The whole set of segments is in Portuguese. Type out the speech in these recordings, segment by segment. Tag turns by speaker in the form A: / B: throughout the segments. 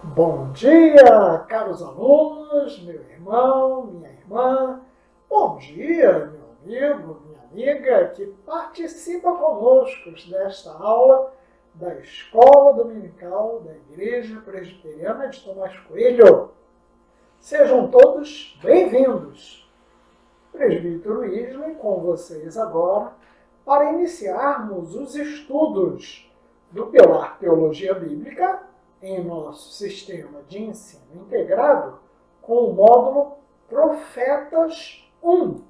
A: Bom dia, caros alunos, meu irmão, minha irmã. Bom dia, meu amigo, minha amiga que participa conosco desta aula da Escola Dominical da Igreja Presbiteriana de Tomás Coelho. Sejam todos bem-vindos. Presbítero Isley com vocês agora para iniciarmos os estudos do pilar Teologia Bíblica em nosso sistema de ensino integrado com o módulo Profetas 1.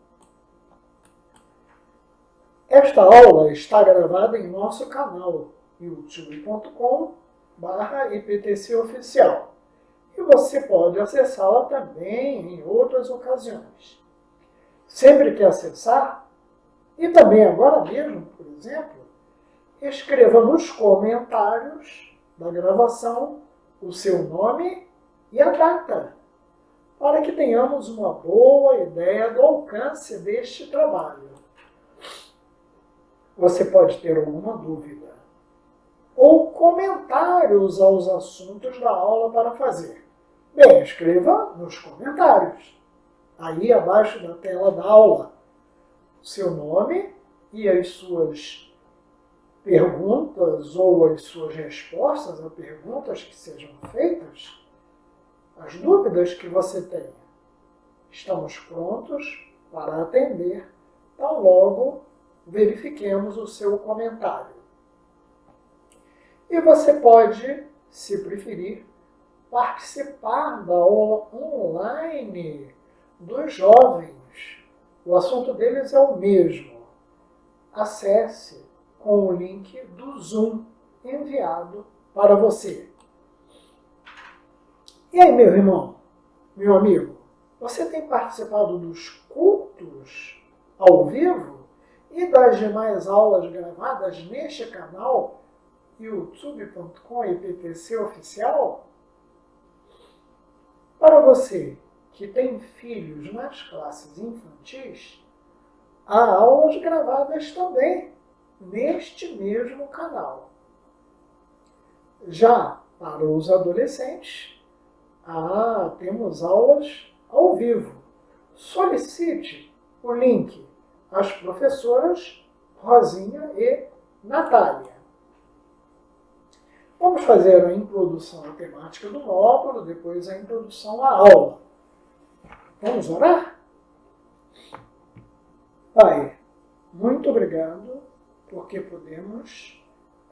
A: Esta aula está gravada em nosso canal youtube.com/iptcoficial e você pode acessá-la também em outras ocasiões. Sempre que acessar, e também agora mesmo, por exemplo, escreva nos comentários da gravação o seu nome e a data, para que tenhamos uma boa ideia do alcance deste trabalho. Você pode ter alguma dúvida ou comentários aos assuntos da aula para fazer. Bem, escreva nos comentários, aí abaixo da tela da aula, o seu nome e as suas perguntas ou as suas respostas a perguntas que sejam feitas, as dúvidas que você tenha. Estamos prontos para atender, tão logo verifiquemos o seu comentário. E você pode, se preferir, participar da aula online dos jovens. O assunto deles é o mesmo. Acesse com o link do Zoom enviado para você. E aí, meu irmão, meu amigo, você tem participado dos cultos ao vivo e das demais aulas gravadas neste canal youtube.com/iptcoficial? Para você que tem filhos nas classes infantis, há aulas gravadas também neste mesmo canal. Já para os adolescentes, temos aulas ao vivo. Solicite o link às professoras Rosinha e Natália. Vamos fazer a introdução à temática do módulo, depois a introdução à aula. Vamos orar? Pai, muito obrigado porque podemos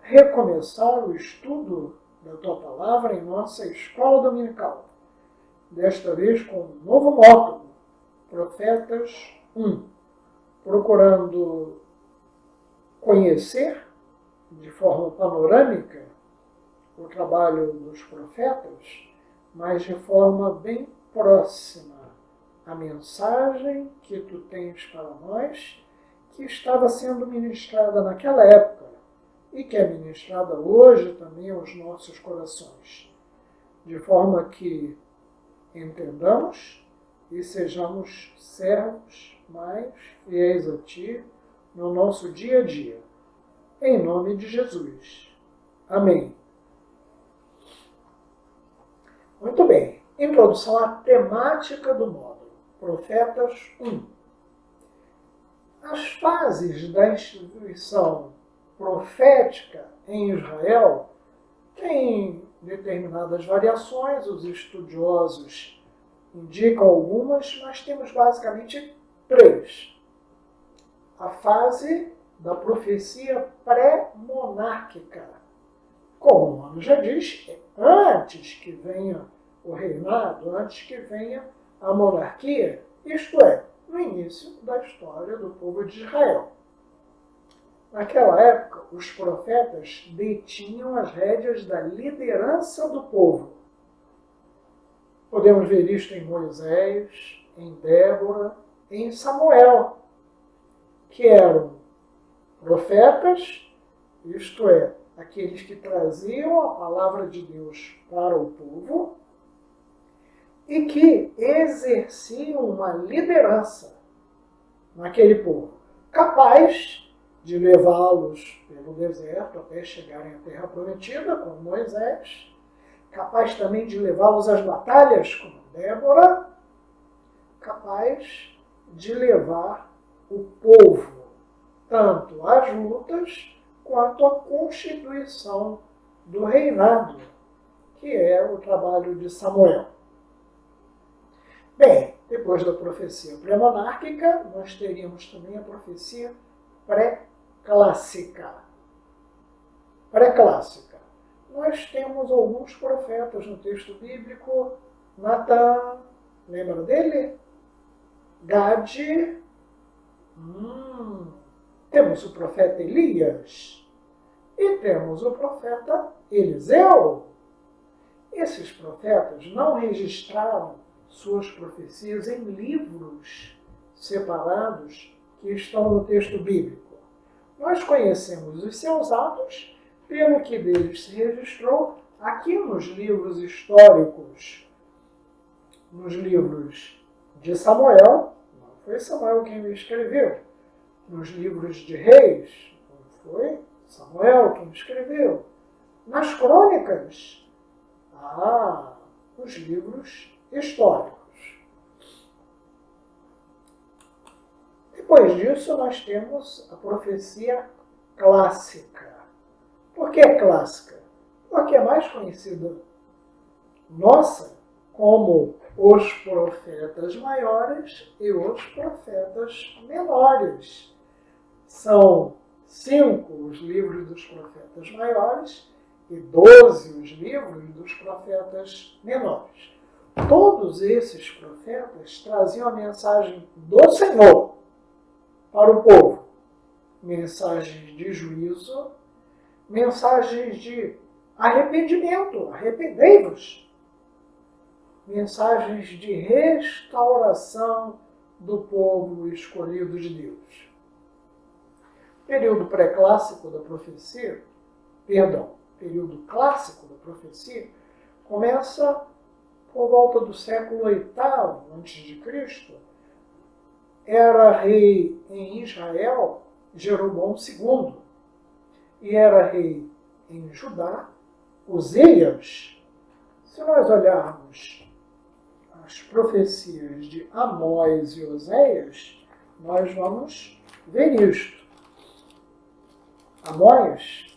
A: recomeçar o estudo da Tua Palavra em nossa escola dominical. Desta vez com um novo módulo, Profetas 1, procurando conhecer de forma panorâmica o trabalho dos profetas, mas de forma bem próxima à mensagem que Tu tens para nós, que estava sendo ministrada naquela época e que é ministrada hoje também aos nossos corações, de forma que entendamos e sejamos servos mais fiéis a Ti no nosso dia a dia. Em nome de Jesus. Amém. Muito bem. Introdução à temática do módulo. Profetas 1. As fases da instituição profética em Israel têm determinadas variações, os estudiosos indicam algumas, mas temos basicamente 3. A fase da profecia pré-monárquica. Como o nome já diz, é antes que venha o reinado, antes que venha a monarquia, isto é, no início da história do povo de Israel. Naquela época, os profetas detinham as rédeas da liderança do povo. Podemos ver isto em Moisés, em Débora, em Samuel, que eram profetas, isto é, aqueles que traziam a palavra de Deus para o povo, e que exerciam uma liderança naquele povo, capaz de levá-los pelo deserto até chegarem à Terra Prometida, com Moisés, capaz também de levá-los às batalhas, como Débora, capaz de levar o povo tanto às lutas quanto à constituição do reinado, que é o trabalho de Samuel. Bem, depois da profecia pré-monárquica, nós teríamos também a profecia pré-clássica. Pré-clássica. Nós temos alguns profetas no texto bíblico. Natan, lembra dele? Gade. Temos o profeta Elias. E temos o profeta Eliseu. Esses profetas não registraram suas profecias em livros separados que estão no texto bíblico. Nós conhecemos os seus atos pelo que deles se registrou aqui nos livros históricos, nos livros de Samuel, não foi Samuel quem escreveu, nos livros de Reis, não foi Samuel quem escreveu, nas crônicas, nos livros históricos. Depois disso, nós temos a profecia clássica. Por que clássica? Porque é mais conhecida nossa como os profetas maiores e os profetas menores. São 5 os livros dos profetas maiores e 12 os livros dos profetas menores. Todos esses profetas traziam a mensagem do Senhor para o povo. Mensagens de juízo, mensagens de arrependimento, arrependei-vos. Mensagens de restauração do povo escolhido de Deus. Período pré-clássico da profecia, período clássico da profecia, começa por volta do século VIII a.C. Era rei em Israel Jeroboão II e era rei em Judá Uzias. Se nós olharmos as profecias de Amós e Oséias, nós vamos ver isto. Amós,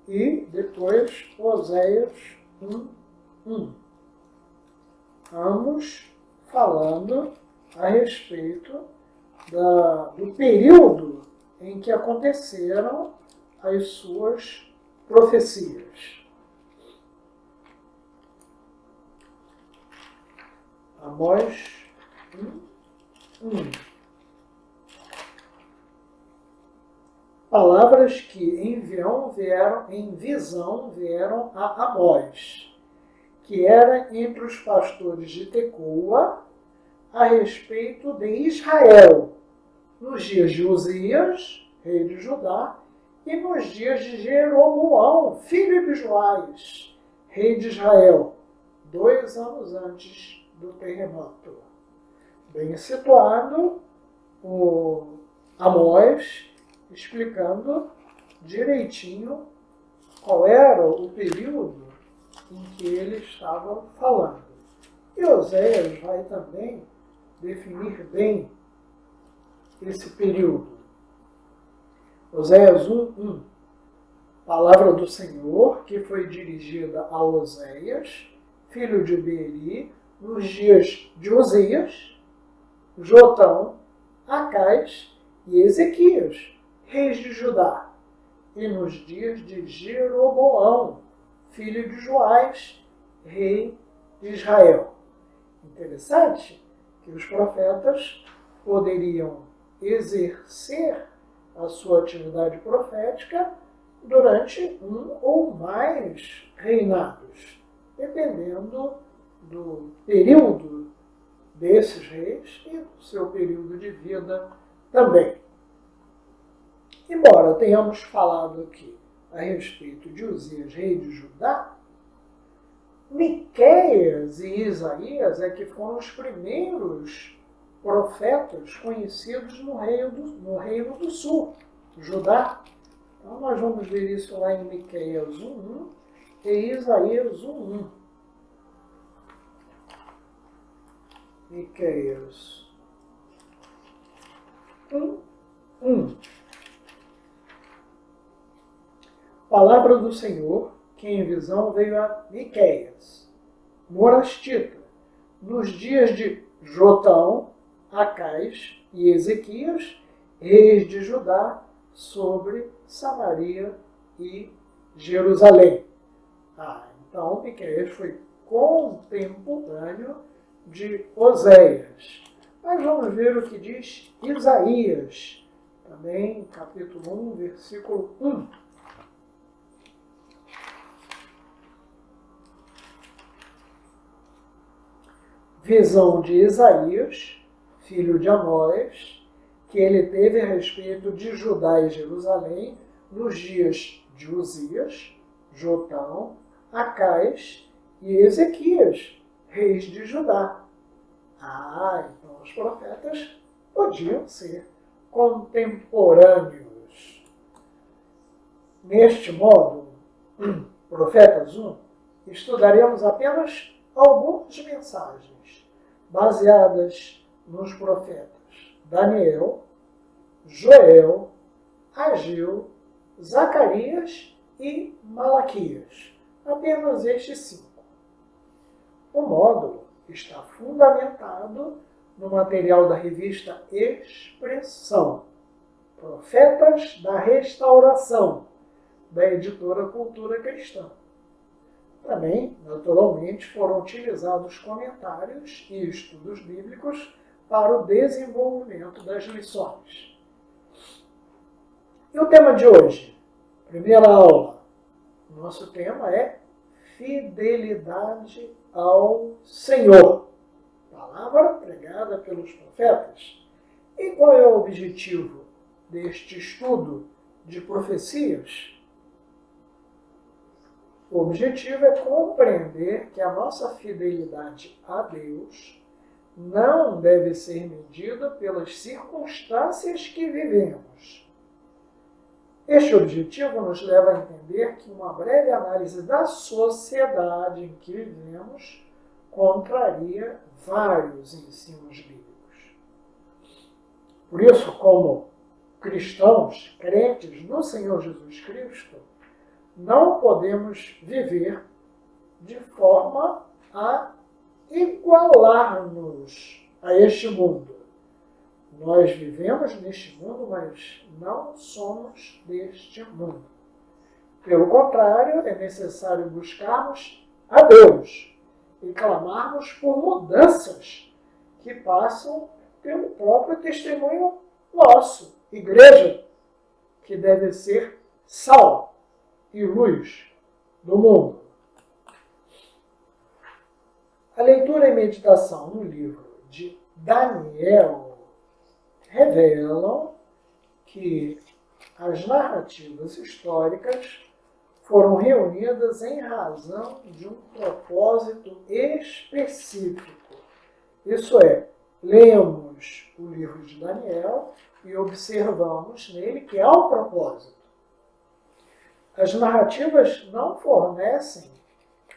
A: e depois Oséias 1. Ambos falando a respeito do período em que aconteceram as suas profecias. Amós 1. Palavras que em visão vieram a Amós, que era entre os pastores de Tecoa, a respeito de Israel, nos dias de Uzias, rei de Judá, e nos dias de Jeroboão, filho de Joás, rei de Israel, 2 anos antes do terremoto. Bem situado o Amós, explicando direitinho qual era o período em que ele estava falando. E Oséias vai também definir bem esse período. Oséias 1:1. Palavra do Senhor que foi dirigida a Oséias, filho de Beeri, nos dias de Uzias, Jotão, Acais e Ezequias, reis de Judá, e nos dias de Jeroboão, filho de Joás, rei de Israel. Interessante que os profetas poderiam exercer a sua atividade profética durante um ou mais reinados, dependendo do período desses reis e do seu período de vida também. Embora tenhamos falado aqui a respeito de Uzias, rei de Judá, Miqueias e Isaías é que foram os primeiros profetas conhecidos no Reino do Sul, Judá. Então nós vamos ver isso lá em Miqueias 1:1 e Isaías 1:1. Miqueias 1:1. Palavra do Senhor, que em visão veio a Miqueias, morastita, nos dias de Jotão, Acais e Ezequias, reis de Judá, sobre Samaria e Jerusalém. Então Miqueias foi contemporâneo de Oséias. Mas vamos ver o que diz Isaías, também capítulo 1, versículo 1. Visão de Isaías, filho de Amós, que ele teve a respeito de Judá e Jerusalém nos dias de Uzias, Jotão, Acais e Ezequias, reis de Judá. Então os profetas podiam ser contemporâneos. Neste módulo, Profetas 1, estudaremos apenas algumas mensagens baseadas nos profetas Daniel, Joel, Ageu, Zacarias e Malaquias. Apenas estes 5. O módulo está fundamentado no material da revista Expressão, Profetas da Restauração, da editora Cultura Cristã. Também, naturalmente, foram utilizados comentários e estudos bíblicos para o desenvolvimento das lições. E o tema de hoje? Primeira aula. Nosso tema é fidelidade ao Senhor. Palavra pregada pelos profetas. E qual é o objetivo deste estudo de profecias? O objetivo é compreender que a nossa fidelidade a Deus não deve ser medida pelas circunstâncias que vivemos. Este objetivo nos leva a entender que uma breve análise da sociedade em que vivemos contraria vários ensinos bíblicos. Por isso, como cristãos, crentes no Senhor Jesus Cristo, não podemos viver de forma a igualar-nos a este mundo. Nós vivemos neste mundo, mas não somos deste mundo. Pelo contrário, é necessário buscarmos a Deus e clamarmos por mudanças que passam pelo próprio testemunho nosso, igreja, que deve ser sal e luz do mundo. A leitura e meditação no livro de Daniel revelam que as narrativas históricas foram reunidas em razão de um propósito específico. Isso é, lemos o livro de Daniel e observamos nele que há um propósito. As narrativas não fornecem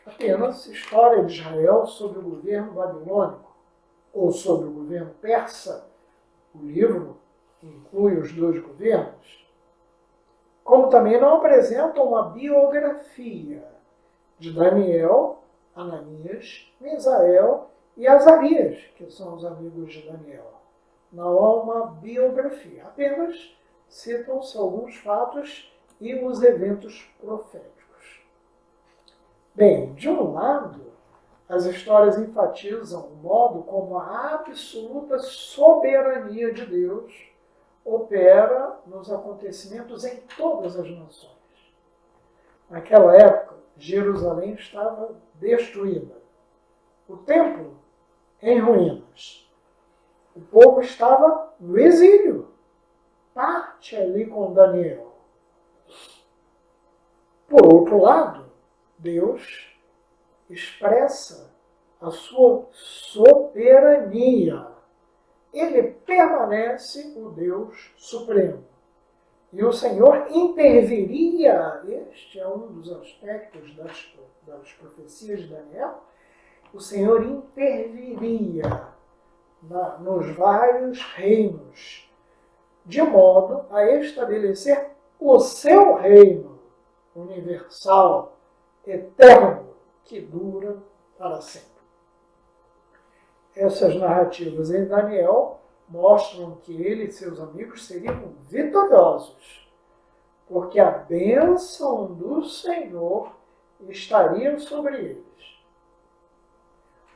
A: apenas história de Israel sob o governo babilônico ou sob o governo persa. O livro inclui os dois governos. Como também não apresentam uma biografia de Daniel, Ananias, Misael e Azarias, que são os amigos de Daniel. Não há uma biografia, apenas citam-se alguns fatos e os eventos proféticos. Bem, de um lado, as histórias enfatizam o modo como a absoluta soberania de Deus opera nos acontecimentos em todas as nações. Naquela época, Jerusalém estava destruída. O templo em ruínas. O povo estava no exílio. Parte ali com Daniel. Por outro lado, Deus expressa a sua soberania. Ele permanece o Deus supremo. E o Senhor interviria, este é um dos aspectos das profecias de Daniel, o Senhor interviria nos vários reinos, de modo a estabelecer o seu reino universal, eterno, que dura para sempre. Essas narrativas em Daniel mostram que ele e seus amigos seriam vitoriosos, porque a bênção do Senhor estaria sobre eles.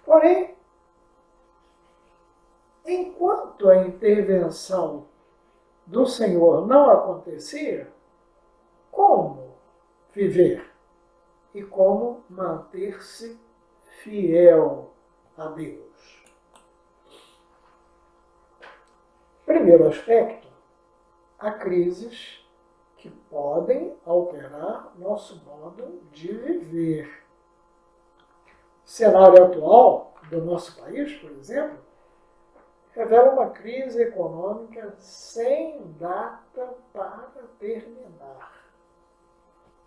A: Porém, enquanto a intervenção do Senhor não acontecia, como viver e como manter-se fiel a Deus? Primeiro aspecto, há crises que podem alterar nosso modo de viver. O cenário atual do nosso país, por exemplo, revela uma crise econômica sem data para terminar.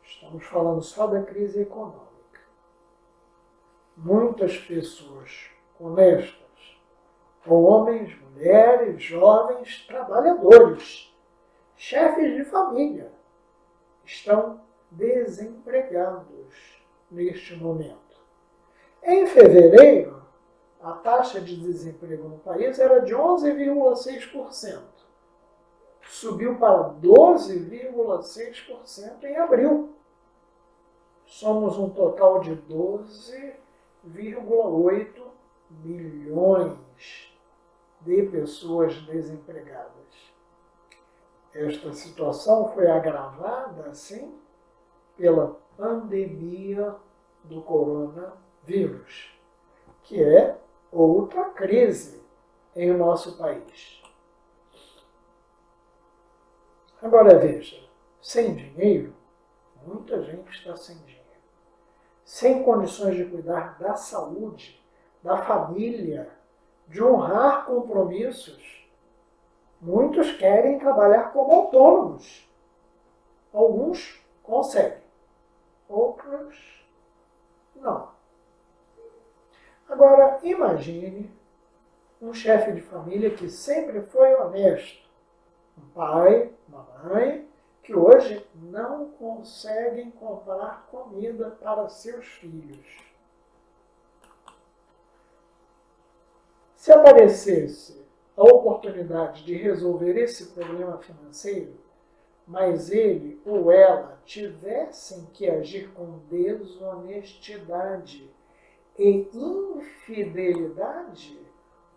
A: Estamos falando só da crise econômica. Muitas pessoas honestas, homens, mulheres, jovens, trabalhadores, chefes de família, estão desempregados neste momento. Em fevereiro, a taxa de desemprego no país era de 11,6%. Subiu para 12,6% em abril. Somos um total de 12,8 milhões de pessoas desempregadas. Esta situação foi agravada, assim, pela pandemia do coronavírus, que é outra crise em nosso país. Agora veja, sem dinheiro, muita gente está sem dinheiro. Sem condições de cuidar da saúde, da família, de honrar compromissos. Muitos querem trabalhar como autônomos. Alguns conseguem, outros não. Agora, imagine um chefe de família que sempre foi honesto. Um pai, uma mãe, que hoje não conseguem comprar comida para seus filhos. Se aparecesse a oportunidade de resolver esse problema financeiro, mas ele ou ela tivessem que agir com desonestidade e infidelidade,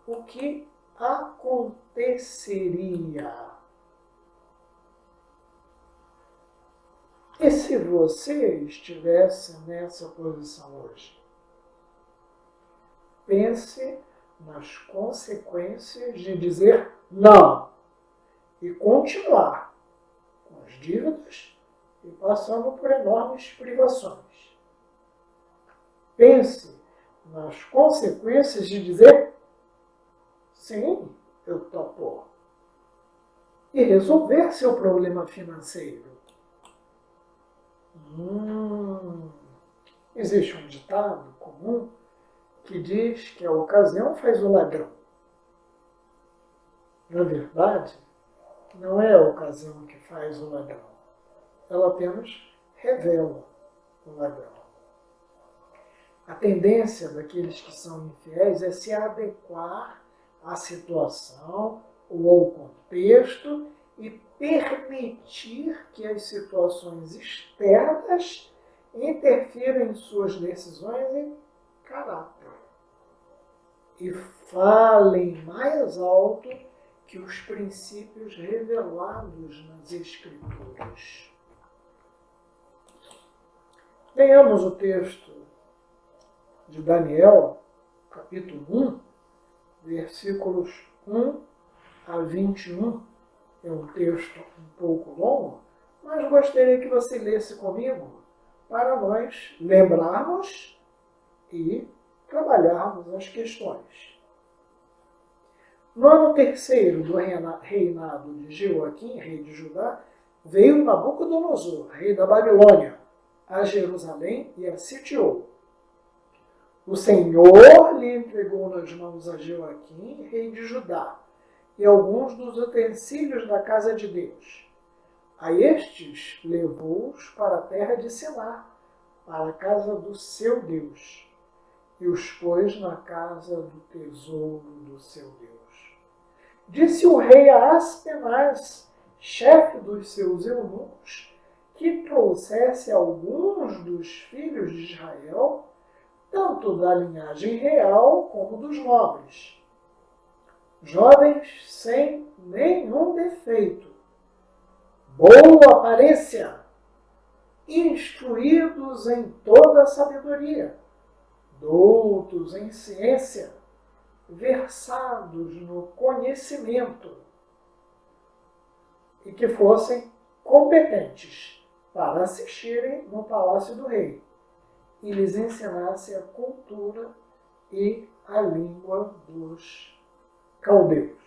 A: o que aconteceria? E se você estivesse nessa posição hoje? Pense nas consequências de dizer não e continuar com as dívidas e passando por enormes privações. Pense nas consequências de dizer sim, eu topo, e resolver seu problema financeiro. Existe um ditado comum que diz que a ocasião faz o ladrão. Na verdade, não é a ocasião que faz o ladrão. Ela apenas revela o ladrão. A tendência daqueles que são infiéis é se adequar à situação ou ao contexto e permitir que as situações externas interfiram em suas decisões e caráter. E falem mais alto que os princípios revelados nas Escrituras. Venhamos o texto de Daniel, capítulo 1, versículos 1 a 21. É um texto um pouco longo, mas gostaria que você lesse comigo para nós lembrarmos e trabalharmos as questões. No ano terceiro do reinado de Joaquim, rei de Judá, veio Nabucodonosor, rei da Babilônia, a Jerusalém e a sitiou. O Senhor lhe entregou nas mãos a Joaquim, rei de Judá, e alguns dos utensílios da casa de Deus. A estes levou-os para a terra de Selá, para a casa do seu Deus, e os pôs na casa do tesouro do seu Deus. Disse o rei a Aspenaz, chefe dos seus eunucos, que trouxesse alguns dos filhos de Israel, tanto da linhagem real como dos nobres, jovens sem nenhum defeito, boa aparência, instruídos em toda a sabedoria, doutos em ciência, versados no conhecimento, e que fossem competentes para assistirem no palácio do rei, e lhes ensinasse a cultura e a língua dos caldeus.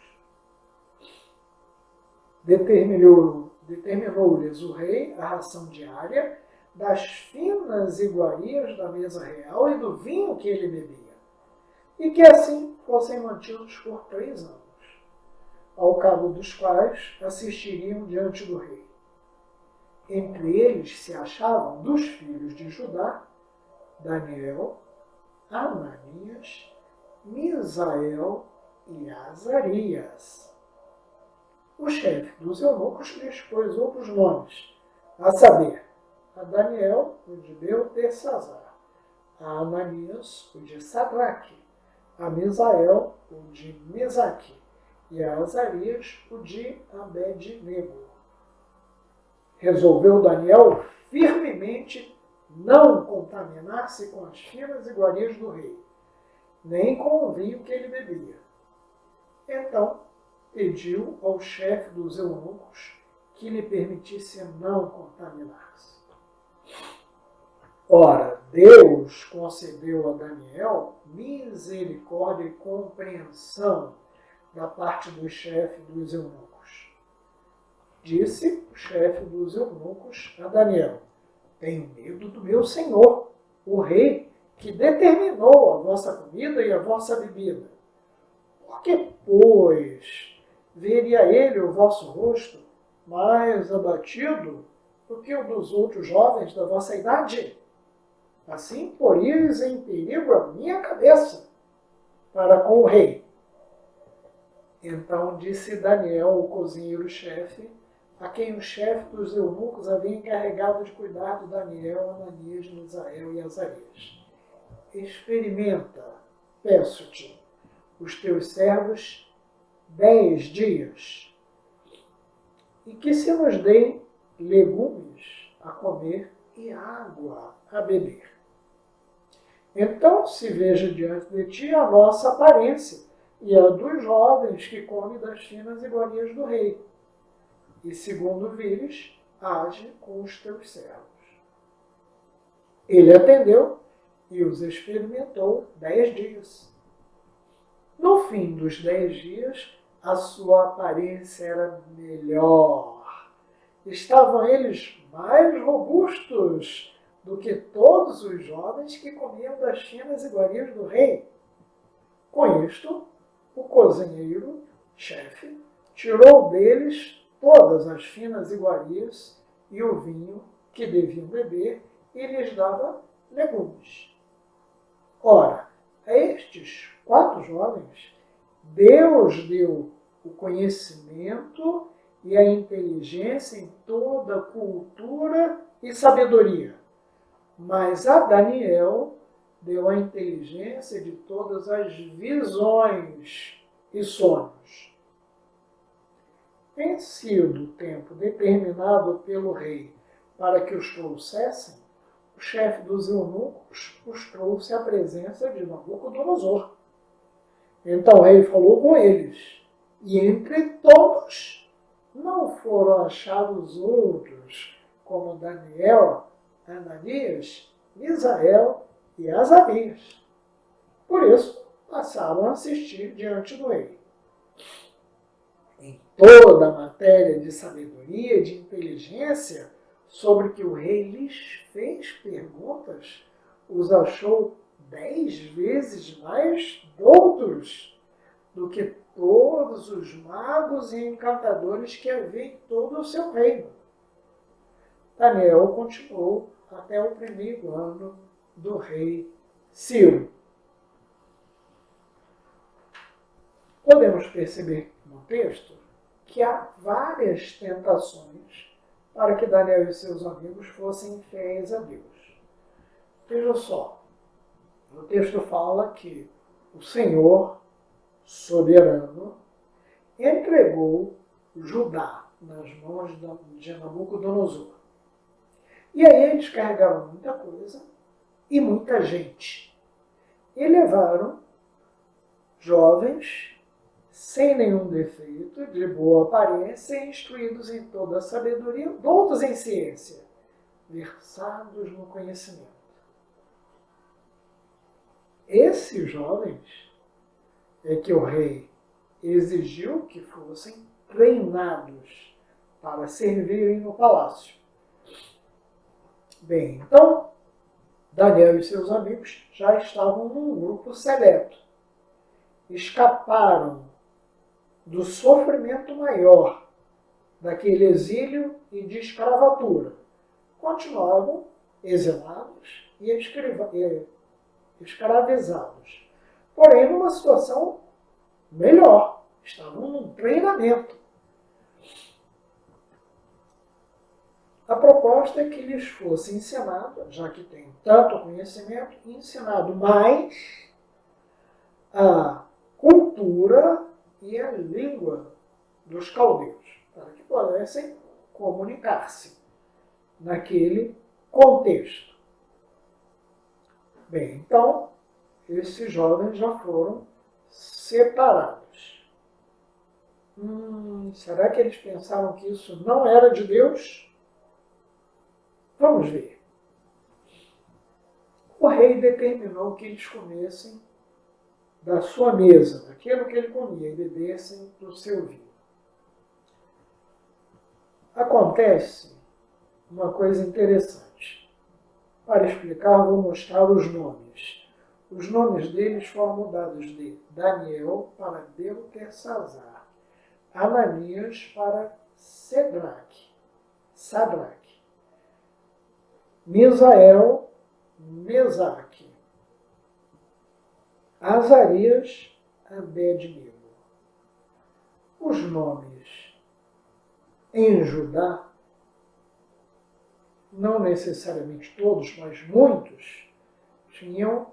A: Determinou-lhes o rei a ração diária das finas iguarias da mesa real e do vinho que ele bebia, e que assim fossem mantidos por 3 anos, ao cabo dos quais assistiriam diante do rei. Entre eles se achavam dos filhos de Judá, Daniel, Ananias, Misael e Azarias. O chefe dos eunucos lhes pôs outros nomes, a saber, a Daniel, o de Beltesazar, a Ananias, o de Sadraque, a Misael, o de Mesaque, e a Azarias, o de Abed-nego. Resolveu Daniel firmemente não contaminar-se com as finas iguarias do rei, nem com o vinho que ele bebia. Então pediu ao chefe dos eunucos que lhe permitisse não contaminar-se. Ora, Deus concedeu a Daniel misericórdia e compreensão da parte do chefe dos eunucos. Disse o chefe dos eunucos a Daniel: tenho medo do meu senhor, o rei, que determinou a vossa comida e a vossa bebida. Porque, pois, veria ele o vosso rosto mais abatido do que o dos outros jovens da vossa idade? Assim poríeis em perigo a minha cabeça para com o rei. Então disse Daniel, o cozinheiro-chefe, a quem o chefe dos eunucos havia encarregado de cuidar de Daniel, Ananias, Misael e Azarias: experimenta, peço-te, os teus servos 10 dias, e que se nos deem legumes a comer e água a beber. Então se veja diante de ti a nossa aparência e a dos jovens que comem das finas iguarias do rei. E segundo vires, age com os teus servos. Ele atendeu e os experimentou 10 dias. No fim dos 10 dias, a sua aparência era melhor. Estavam eles mais robustos do que todos os jovens que comiam das finas iguarias do rei. Com isto, o cozinheiro-chefe tirou deles todas as finas iguarias e o vinho que deviam beber e lhes dava legumes. Ora, a estes 4 jovens, Deus deu o conhecimento e a inteligência em toda cultura e sabedoria. Mas a Daniel deu a inteligência de todas as visões e sonhos. Tem sido o tempo determinado pelo rei para que os trouxessem, o chefe dos eunucos os trouxe à presença de Nabucodonosor. Então o rei falou com eles, e entre todos não foram achados outros, como Daniel, Ananias, Misael e Azarias. Por isso, passaram a assistir diante do rei. em toda a matéria de sabedoria e de inteligência, sobre que o rei lhes fez perguntas, os achou 10 vezes mais doutos do que todos os magos e encantadores que havia em todo o seu reino. Daniel continuou até o primeiro ano do rei Ciro. Podemos perceber no texto que há várias tentações para que Daniel e seus amigos fossem fiéis a Deus. Veja só, o texto fala que o Senhor soberano entregou Judá nas mãos de Nabucodonosor. E aí eles carregaram muita coisa e muita gente. E levaram jovens, sem nenhum defeito, de boa aparência, instruídos em toda a sabedoria, doutos em ciência, versados no conhecimento. Esses jovens é que o rei exigiu que fossem treinados para servirem no palácio. Bem, então, Daniel e seus amigos já estavam num grupo seleto. Escaparam do sofrimento maior daquele exílio e de escravatura. Continuavam exilados e escravizados. Porém, numa situação melhor. Estavam num treinamento. A proposta é que lhes fosse ensinado, já que tem tanto conhecimento, ensinado mais a cultura e a língua dos caldeus, para que pudessem comunicar-se naquele contexto. Bem, então, esses jovens já foram separados. Será que eles pensaram que isso não era de Deus? Vamos ver. O rei determinou que eles comessem da sua mesa, daquilo que ele comia, e bebessem do seu vinho. Acontece uma coisa interessante. Para explicar, vou mostrar os nomes. Os nomes deles foram mudados de Daniel para Beltesazar, Ananias para Sadraque, Misael, Mesaque, Azarias, Abednego. Os nomes em Judá, não necessariamente todos, mas muitos, tinham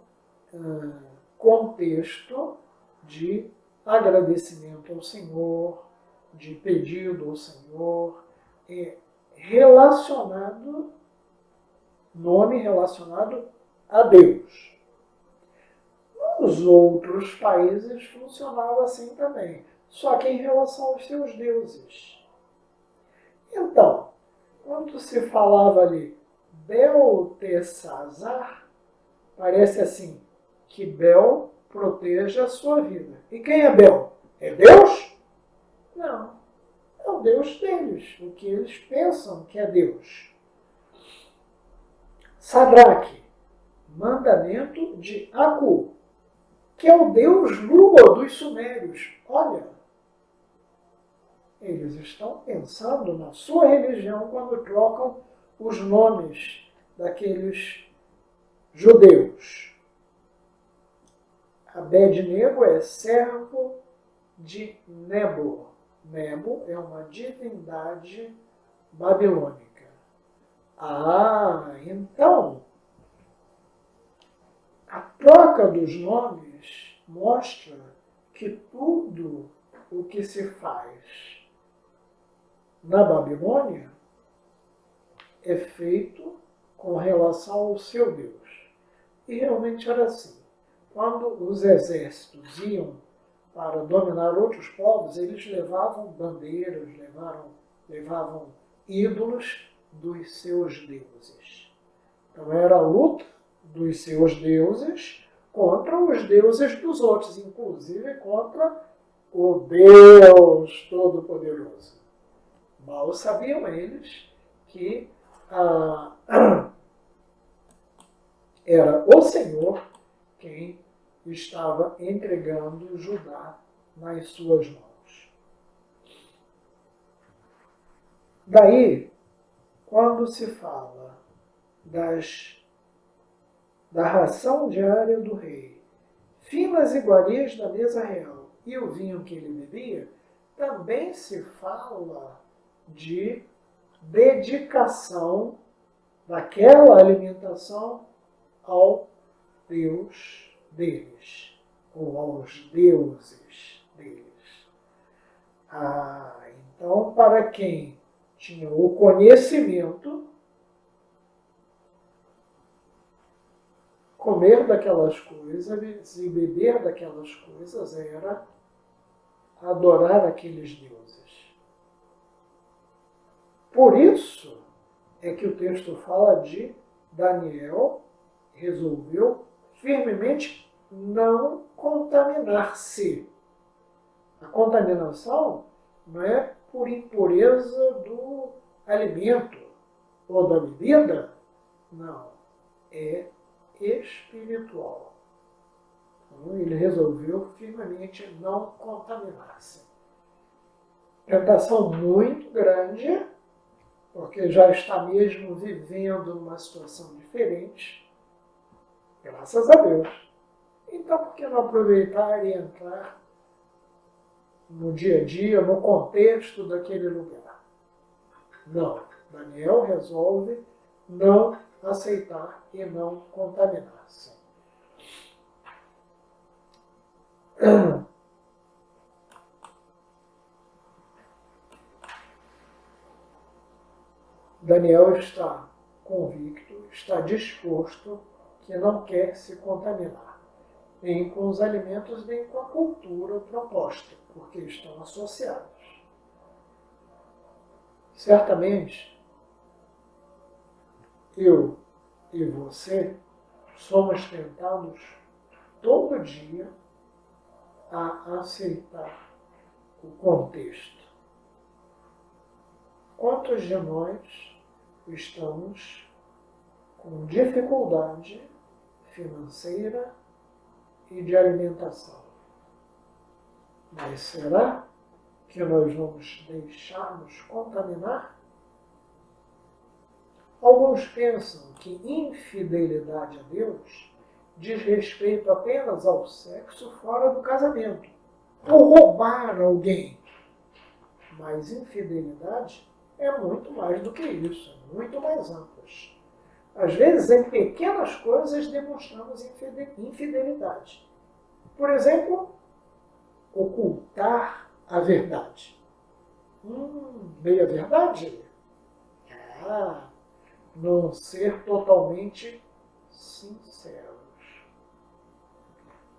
A: contexto de agradecimento ao Senhor, de pedido ao Senhor, nome relacionado a Deus. Nos outros países funcionava assim também, só que em relação aos seus deuses. Então, quando se falava ali Beltesazar, parece assim, que Bel proteja a sua vida. E quem é Bel? É Deus? Não. É o Deus deles, o que eles pensam que é Deus. Sadraque, mandamento de Acu, que é o Deus Lua dos Sumérios. Olha, eles estão pensando na sua religião quando trocam os nomes daqueles judeus. Abednego é servo de Nebo. Nebo é uma divindade babilônica. Então, a troca dos nomes mostra que tudo o que se faz na Babilônia é feito com relação ao seu Deus. E realmente era assim. Quando os exércitos iam para dominar outros povos, eles levavam bandeiras, levavam ídolos dos seus deuses. Então era a luta dos seus deuses contra os deuses dos outros, inclusive contra o Deus Todo-Poderoso. Mal sabiam eles que era o Senhor quem estava entregando Judá nas suas mãos. Daí, quando se fala da ração diária do rei, finas iguarias da mesa real e o vinho que ele bebia, também se fala de dedicação daquela alimentação ao Deus deles, ou aos deuses deles. Então, para quem tinha o conhecimento, comer daquelas coisas e beber daquelas coisas era adorar aqueles deuses. Por isso é que o texto fala de Daniel resolveu firmemente não contaminar-se. A contaminação não é por impureza do alimento ou da bebida, não, é espiritual. Então, ele resolveu firmemente não contaminar-se. Tentação muito grande, porque já está mesmo vivendo numa situação diferente, graças a Deus. Então, por que não aproveitar e entrar no dia a dia, no contexto daquele lugar? Não. Daniel resolve não aceitar e não contaminar-se. Daniel está convicto, está disposto, que não quer se contaminar, nem com os alimentos, nem com a cultura proposta, porque estão associados. Certamente, eu e você somos tentados todo dia a aceitar o contexto. Quantos de nós estamos com dificuldade financeira e de alimentação? Mas será que nós vamos deixar-nos contaminar? Alguns pensam que infidelidade a Deus diz respeito apenas ao sexo fora do casamento, ou roubar alguém. Mas infidelidade é muito mais do que isso, é muito mais ampla. Às vezes, em pequenas coisas, demonstramos infidelidade. Por exemplo, ocultar a verdade. Meia verdade? Não ser totalmente sinceros.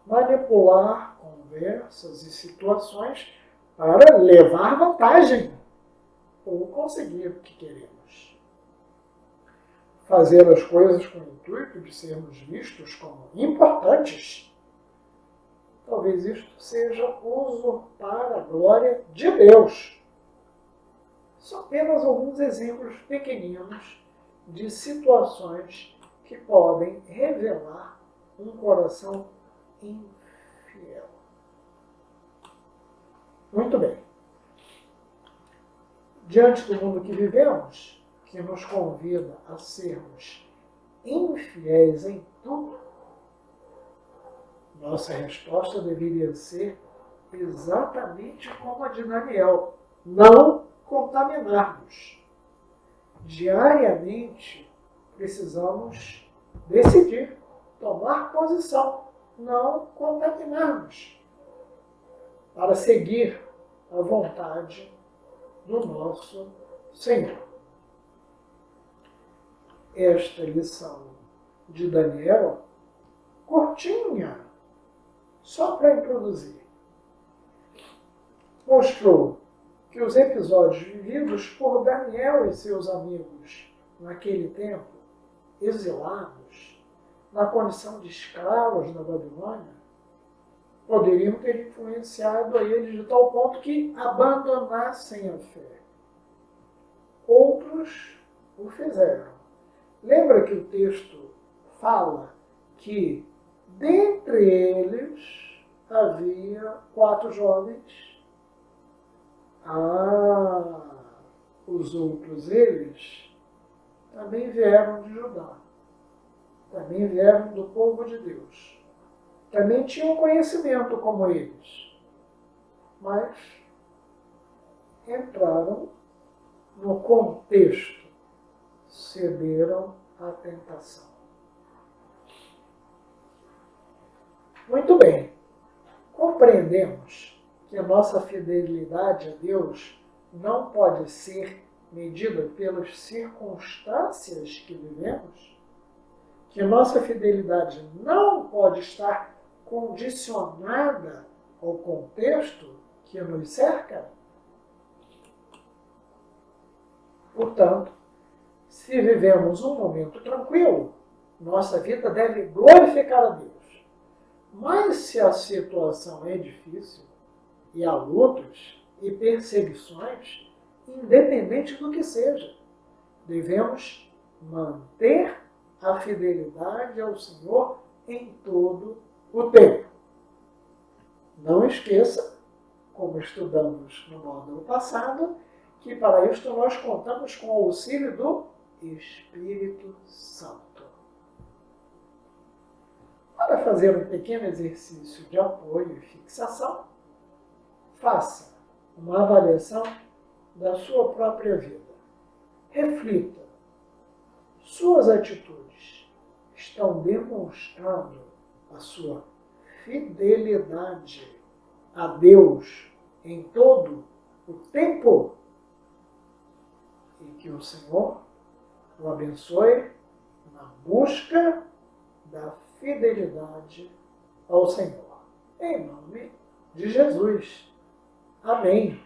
A: Manipular conversas e situações para levar vantagem ou conseguir o que queremos. Fazer as coisas com o intuito de sermos vistos como importantes. Talvez isto seja usurpar a glória de Deus. São apenas alguns exemplos pequeninos de situações que podem revelar um coração infiel. Muito bem. Diante do mundo que vivemos, que nos convida a sermos infiéis em tudo, nossa resposta deveria ser exatamente como a de Daniel: não contaminarmos. Diariamente precisamos decidir, tomar posição, não contaminarmos, para seguir a vontade do nosso Senhor. Esta lição de Daniel, curtinha, só para introduzir, mostrou que os episódios vividos por Daniel e seus amigos naquele tempo, exilados, na condição de escravos na Babilônia, poderiam ter influenciado a eles de tal ponto que abandonassem a fé. Outros o fizeram. Lembra que o texto fala que dentre eles havia 4 jovens? Os outros eles também vieram de Judá, também vieram do povo de Deus, também tinham conhecimento como eles, mas entraram no contexto, cederam à tentação. Muito bem, compreendemos que a nossa fidelidade a Deus não pode ser medida pelas circunstâncias que vivemos, que a nossa fidelidade não pode estar condicionada ao contexto que nos cerca. Portanto, se vivemos um momento tranquilo, nossa vida deve glorificar a Deus. Mas se a situação é difícil, e há lutas e perseguições, independente do que seja, devemos manter a fidelidade ao Senhor em todo o tempo. Não esqueça, como estudamos no módulo passado, que para isto nós contamos com o auxílio do Espírito Santo. Para fazer um pequeno exercício de apoio e fixação, faça uma avaliação da sua própria vida. Reflita. Suas atitudes estão demonstrando a sua fidelidade a Deus em todo o tempo? E que o Senhor o abençoe na busca da fidelidade ao Senhor. Em nome de Jesus. Amém.